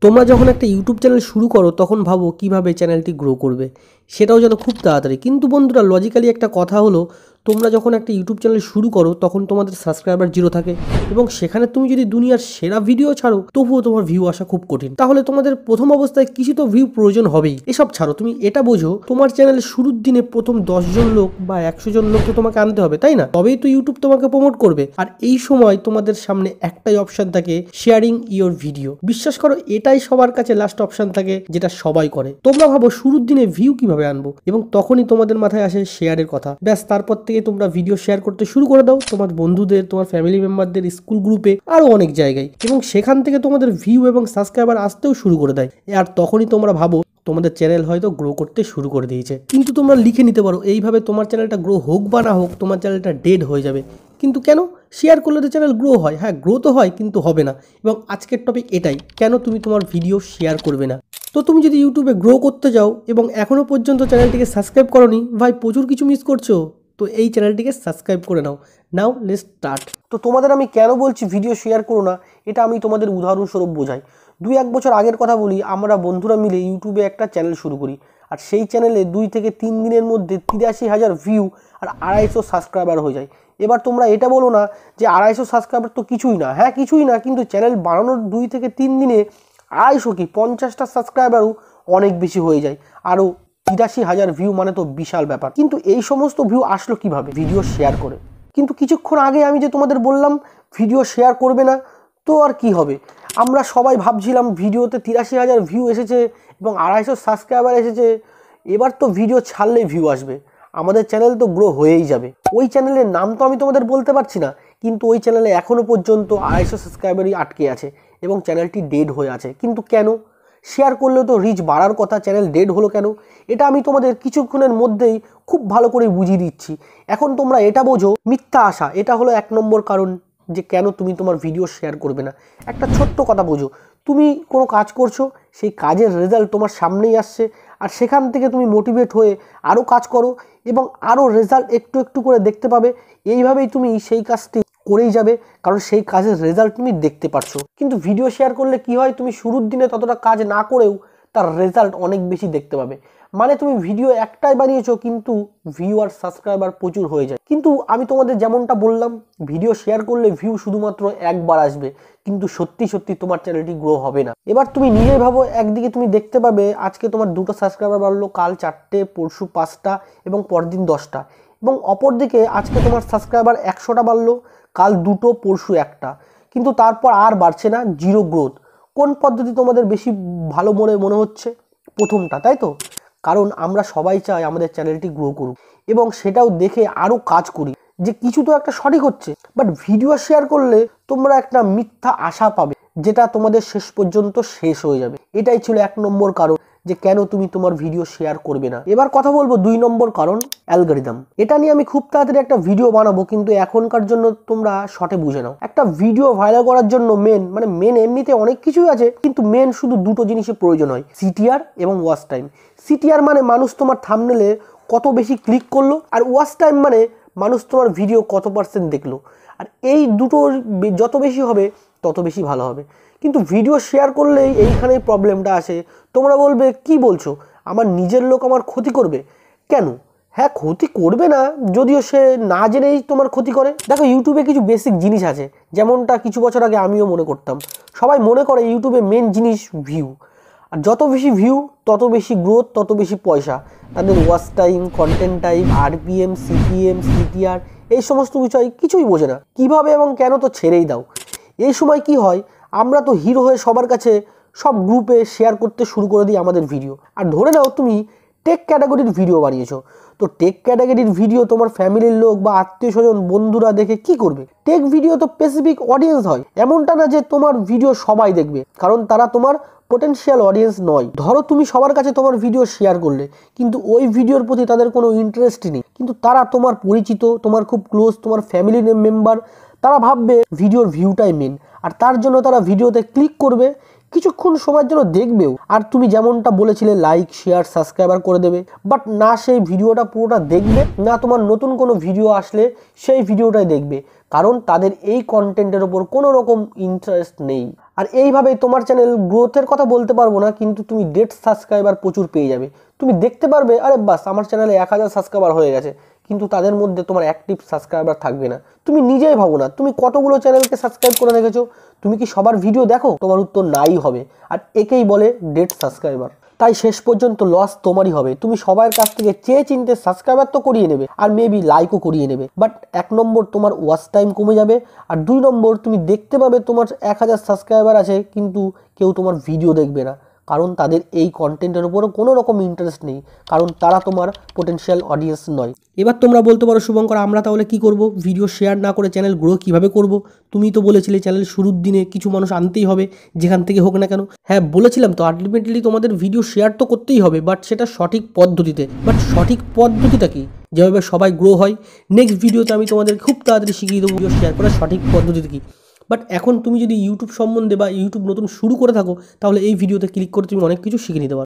তোমরা যখন একটা ইউটিউব চ্যানেল শুরু করো তখন ভাবো কিভাবে চ্যানেলটি গ্রো করবে, সেটাও যেন খুব তাড়াতাড়ি। কিন্তু বন্ধুরা, লজিক্যালি একটা কথা হলো, তোমরা যখন একটা ইউটিউব চ্যানেল শুরু করো তখন তোমাদের সাবস্ক্রাইবার 0 থাকে এবং সেখানে তুমি যদি দুনিয়ার সেরা ভিডিও ছাড়ো তবুও তোমার ভিউ আসা খুব কঠিন। তাহলে তোমাদের প্রথম অবস্থায় কিছু তো ভিউ প্রয়োজন হবেই। এসব ছাড়ো, তুমি এটা বোঝো তোমার চ্যানেলের শুরুর দিনে প্রথম 10 জন লোক বা 100 জন লোক তো তোমাকে আনতে হবে, তাই না? তবেই তো ইউটিউব তোমাকে প্রমোট করবে। আর এই সময় তোমাদের সামনে একটাই অপশন থাকে, শেয়ারিং ইওর ভিডিও। বিশ্বাস করো, এটাই সবার কাছে লাস্ট অপশন থাকে, যেটা সবাই করে। তোমরা ভাবো শুরুর দিনে ভিউ কিভাবে আনবো, এবং তখনই তোমাদের মাথায় আসে শেয়ারের কথা। ব্যাস, তারপর থেকে তোমরা ভিডিও শেয়ার করতে শুরু করে দাও তোমার বন্ধুদের, তোমার ফ্যামিলি মেম্বারদের, স্কুল গ্রুপে, আরো অনেক জায়গায়, এবং সেখান থেকে তোমাদের ভিউ এবং সাবস্ক্রাইবার আসতেও শুরু করে দেয়। আর তখনই তোমরা ভাবো তোমাদের চ্যানেল হয়তো গ্রো করতে শুরু করে দিয়েছে। কিন্তু তোমরা লিখে নিতে পারো, এইভাবে তোমার চ্যানেলটা গ্রো হোক বা না হোক, তোমার চ্যানেলটা ডেড হয়ে যাবে। কিন্তু কেন? শেয়ার করলে তো চ্যানেল গ্রো হয়। হ্যাঁ, গ্রো তো হয়, কিন্তু হবে না। এবং আজকের টপিক এটাই, কেন তুমি তোমার ভিডিও শেয়ার করবে না। তো তুমি যদি ইউটিউবে গ্রো করতে যাও এবং এখনও পর্যন্ত চ্যানেলটিকে সাবস্ক্রাইব করোনি, ভাই প্রচুর কিছু মিস করছো। তো এই চ্যানেলটিকে সাবস্ক্রাইব করে নাও। Now let's start. তো তোমাদের আমি কেন বলছি ভিডিও শেয়ার করো না, এটা আমি তোমাদের উদাহরণস্বরূপ বোঝাই। 2-1 বছর আগের কথা বলি, আমরা বন্ধুরা মিলে ইউটিউবে একটা চ্যানেল শুরু করি। আর সেই চ্যানেলে 2 থেকে 3 দিনের মধ্যে 83,000 ভিউ আর 250 সাবস্ক্রাইবার হয়ে যায়। এবার তোমরা এটা বলো না যে 250 সাবস্ক্রাইবার তো কিছুই না। হ্যাঁ, কিছুই না, কিন্তু চ্যানেল বানানোর 2 থেকে 3 দিনে 250 কি 50টা সাবস্ক্রাইবারও অনেক বেশি হয়ে যায়। আরও 83,000 ভিউ মানে তো বিশাল ব্যাপার। কিন্তু এই সমস্ত ভিউ আসলো কিভাবে? ভিডিও শেয়ার করে। কিন্তু কিছুক্ষণ আগে আমি যে তোমাদের বললাম ভিডিও শেয়ার করবে না, তো আর কি হবে? আমরা সবাই ভাবছিলাম ভিডিওতে 83,000 ভিউ এসেছে এবং 250 সাবস্ক্রাইবার এসেছে, এবার তো ভিডিও ছাড়লেই ভিউ আসবে, আমাদের চ্যানেল তো গ্রো হয়েই যাবে। ওই চ্যানেলের নাম তো আমি তোমাদের বলতে পারছি না, কিন্তু ওই চ্যানেলে এখনও পর্যন্ত 250 সাবস্ক্রাইবারই আটকে আছে এবং চ্যানেলটি ডেড হয়ে আছে। কিন্তু কেন? শেয়ার করলে তো রিচ বাড়ার কথা, চ্যানেল ডেড হলো কেন? এটা আমি তোমাদের কিছুক্ষণের মধ্যেই খুব ভালো করে বুঝিয়ে দিচ্ছি। এখন তোমরা এটা বোঝো, মিথ্যা আশা। এটা হলো 1 নম্বর কারণ যে কেন তুমি তোমার ভিডিও শেয়ার করবে না। একটা ছোট্ট কথা বোঝো, তুমি কোনো কাজ করছো, সেই কাজের রেজাল্ট তোমার সামনেই আসছে, আর সেখান থেকে তুমি মোটিভেট হয়ে আরও কাজ করো এবং আরও রেজাল্ট একটু একটু করে দেখতে পাবে। এইভাবেই তুমি সেই কাজটি করেই যাবে, কারণ সেই কাজের রেজাল্ট তুমি দেখতে পাচ্ছ। কিন্তু ভিডিও শেয়ার করলে কি হয়, তুমি শুরুর দিনে ততটা কাজ না করেও তার রেজাল্ট অনেক বেশি দেখতে পাবে। মানে তুমি ভিডিও একটাই বানিয়েছো, কিন্তু ভিউ আর সাবস্ক্রাইবার প্রচুর হয়ে যায়। কিন্তু আমি তোমাদের যেমনটা বললাম, ভিডিও শেয়ার করলে ভিউ শুধুমাত্র একবার আসবে, কিন্তু সত্যি সত্যি তোমার চ্যানেলটি গ্রো হবে না। এবার তুমি নিজেই ভাবো, একদিকে তুমি দেখতে পাবে আজকে তোমার 2টো সাবস্ক্রাইবার বাড়লো, কাল 4টে, পরশু 5টা এবং পরদিন 10টা, এবং অপরদিকে আজকে তোমার সাবস্ক্রাইবার 100টা বাড়লো, কাল 2টো, পরশু 1টা, কিন্তু তারপর আর বাড়ছে না, জিরো গ্রোথ। কোন পদ্ধতি তোমাদের বেশি ভালো মনে হচ্ছে? প্রথমটা, তাই তো? কারণ আমরা সবাই চাই আমাদের চ্যানেলটি গ্রো করুক এবং সেটাও দেখে আরও কাজ করি যে কিছু তো একটা সঠিক হচ্ছে। বাট ভিডিও শেয়ার করলে তোমরা একটা মিথ্যা আশা পাবে, যেটা তোমাদের শেষ পর্যন্ত শেষ হয়ে যাবে। এটাই ছিল 1 নম্বর কারণ যে কেন তুমি তোমার ভিডিও শেয়ার করবে না। এবার কথা বলবো 2 নম্বর কারণ, অ্যালগরিদম। এটা নিয়ে আমি খুব তাড়াতাড়ি একটা ভিডিও বানাবো, কিন্তু এখনকার জন্য তোমরা শর্টে বুঝে নাও। একটা ভিডিও ভাইরাল করার জন্য মেন এমনিতে অনেক কিছুই আছে, কিন্তু মেন শুধু 2টো জিনিসের প্রয়োজন হয়, সিটিআর এবং ওয়াচ টাইম। সিটিআর মানে মানুষ তোমার থাম্বনেলে কত বেশি ক্লিক করলো, আর ওয়াচ টাইম মানে মানুষ তোমার ভিডিও কত % দেখলো। আর এই দুটোর যত বেশি হবে তত বেশি ভালো হবে। কিন্তু ভিডিও শেয়ার করলেই এইখানেই প্রবলেমটা আসে। তোমরা বলবে কি বলছো, আমার নিজের লোক আমার ক্ষতি করবে কেন? হ্যাঁ, ক্ষতি করবে না, যদিও সে না জেনেই তোমার ক্ষতি করে। দেখো, ইউটিউবে কিছু বেসিক জিনিস আছে, যেমনটা কিছু বছর আগে আমিও মনে করতাম। সবাই মনে করে ইউটিউবে মেন জিনিস ভিউ, আর যত বেশি ভিউ তত বেশি গ্রোথ, তত বেশি পয়সা। তাদের watch time, content time, RPM, CPM, CTR, এই সমস্ত বিষয় কিছুই বোঝে না। কিভাবে এবং কেন তো ছেড়েই দাও। এই সময় কি হয়, আমরা তো হিরো হয়ে সবার কাছে সব গ্রুপে শেয়ার করতে শুরু করে দিই আমাদের ভিডিও। আর ধরে নাও তুমি টেক ক্যাটাগরির ভিডিও বানিয়েছো, তো টেক ক্যাটাগরির ভিডিও তোমার ফ্যামিলির লোক বা আত্মীয় স্বজন, বন্ধুরা দেখে কি করবে? টেক ভিডিও তো স্পেসিফিক অডিয়েন্স হয়, এমনটা না যে তোমার ভিডিও সবাই দেখবে, কারণ তারা তোমার পোটেনশিয়াল অডিয়েন্স নয়। ধরো তুমি সবার কাছে তোমার ভিডিও শেয়ার করলে, কিন্তু ওই ভিডিওর প্রতি তাদের কোনো ইন্টারেস্টই নেই, কিন্তু তারা তোমার পরিচিত, তোমার খুব ক্লোজ, তোমার ফ্যামিলি মেম্বার। তারা ভাববে ভিডিওর ভিউটাই মেন, আর তার জন্য তারা ভিডিওতে ক্লিক করবে, কিছুক্ষণ সময়ের জন্য দেখবেও, আর তুমি যেমনটা বলেছিলে লাইক, শেয়ার, সাবস্ক্রাইবার করে দেবে। বাট না সেই ভিডিওটা পুরোটা দেখবে, না তোমার নতুন কোনো ভিডিও আসলে সেই ভিডিওটাই দেখবে, কারণ তাদের এই কন্টেন্টের ওপর কোনো রকম ইন্টারেস্ট নেই। আর এইভাবেই তোমার চ্যানেল গ্রোথের কথা বলতে পারবো না, কিন্তু তুমি ডেড সাবস্ক্রাইবার প্রচুর পেয়ে যাবে। তুমি দেখতে পারবে আরে বাস আমার চ্যানেলে 1000 সাবস্ক্রাইবার হয়ে গেছে, কিন্তু তাদের মধ্যে তোমার অ্যাক্টিভ সাবস্ক্রাইবার থাকবে না। তুমি নিজেই ভাবো না তুমি কতগুলো চ্যানেলকে সাবস্ক্রাইব করে রেখেছো, তুমি কি সবার ভিডিও দেখো? তোমার উত্তর নাই হবে। আর একেই বলে ডেড সাবস্ক্রাইবার। তাই শেষ পর্যন্ত লস তোমারই হবে। তুমি সবার কাছ থেকে চেয়ে চিনতে সাবস্ক্রাইবার তো করিয়ে নেবে, আর মেবি লাইকও করিয়ে নেবে, বাট 1 নম্বর তোমার ওয়াচ টাইম কমে যাবে, আর 2 নম্বর তুমি দেখতে পাবে তোমার 1000 সাবস্ক্রাইবার আছে কিন্তু কেউ তোমার ভিডিও দেখবে না, কারণ তাদের এই কন্টেন্টের উপরও কোনো রকম ইন্টারেস্ট নেই, কারণ তারা তোমার পোটেনশিয়াল অডিয়েন্স নয়। এবার তোমরা বলতে পারো শুভঙ্কর আমরা তাহলে কি করব, ভিডিও শেয়ার না করে চ্যানেল গ্রো কিভাবে করব? তুমি তো বলেছিলে চ্যানেল শুরুর দিনে কিছু মানুষ আনতেই হবে, যেখান থেকে হোক না কেন। হ্যাঁ বলেছিলাম তো, আলটিমেটলি তোমাদের ভিডিও শেয়ার তো করতেই হবে, বাট সেটা সঠিক পদ্ধতিতে। বাট সঠিক পদ্ধতিটা কি, যেভাবে সবাই গ্রো হয়? নেক্সট ভিডিওতে আমি তোমাদের খুব তাড়াতাড়ি শিখিয়ে দেবো ভিডিও শেয়ার করার সঠিক পদ্ধতিটা কি। বাট এখন তুমি যদি ইউটিউব সম্বন্ধে বা ইউটিউব নতুন শুরু করে থাকো, তাহলে এই ভিডিওতে ক্লিক করে তুমি অনেক কিছু শিখে নিতে পারো।